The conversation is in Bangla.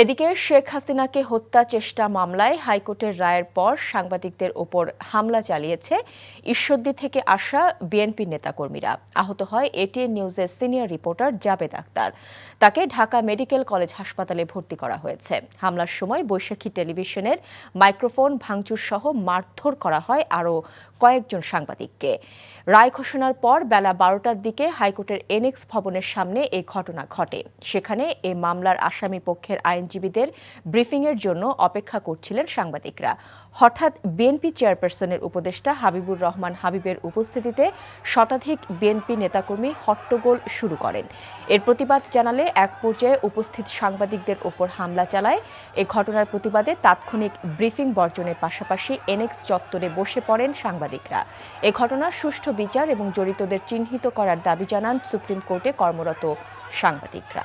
এদিকে শেখ হাসিনাকে হত্যা চেষ্টা মামলায় হাইকোর্টের রায়ের পর সাংবাদিকদের ওপর হামলা চালিয়েছে ঈশ্বরদী থেকে আসা বিএনপি নেতাকর্মীরা। আহত হয় এটিএন নিউজের সিনিয়র রিপোর্টার জাবেদ আক্তার। তাকে ঢাকা মেডিকেল কলেজ হাসপাতালে ভর্তি করা হয়েছে। হামলার সময় বৈশাখী টেলিভিশনের মাইক্রোফোন ভাঙচুর সহ মারধর করা হয় আরও কয়েকজন সাংবাদিককে। রায় ঘোষণার পর বেলা 12টার দিকে হাইকোর্টের এনএক্স ভবনের সামনে এই ঘটনা ঘটে। সেখানে এই মামলার আসামি পক্ষের আইনজীবীদের ব্রিফিংয়ের জন্য অপেক্ষা করছিলেন সাংবাদিকরা। হঠাৎ বিএনপি চেয়ারপারসনের উপদেষ্টা হাবিবুর রহমান হাবিবের উপস্থিতিতে শতাধিক বিএনপি নেতাকর্মী হট্টগোল শুরু করেন। এর প্রতিবাদ জানালে এক পর্যায়ে উপস্থিত সাংবাদিকদের ওপর হামলা চালায়। এ ঘটনার প্রতিবাদে তাৎক্ষণিক ব্রিফিং বর্জনের পাশাপাশি এনএক্স চত্বরে বসে পড়েন সাংবাদিকরা। এ ঘটনার সুষ্ঠু বিচার এবং জড়িতদের চিহ্নিত করার দাবি জানান সুপ্রিম কোর্টে কর্মরত সাংবাদিকরা।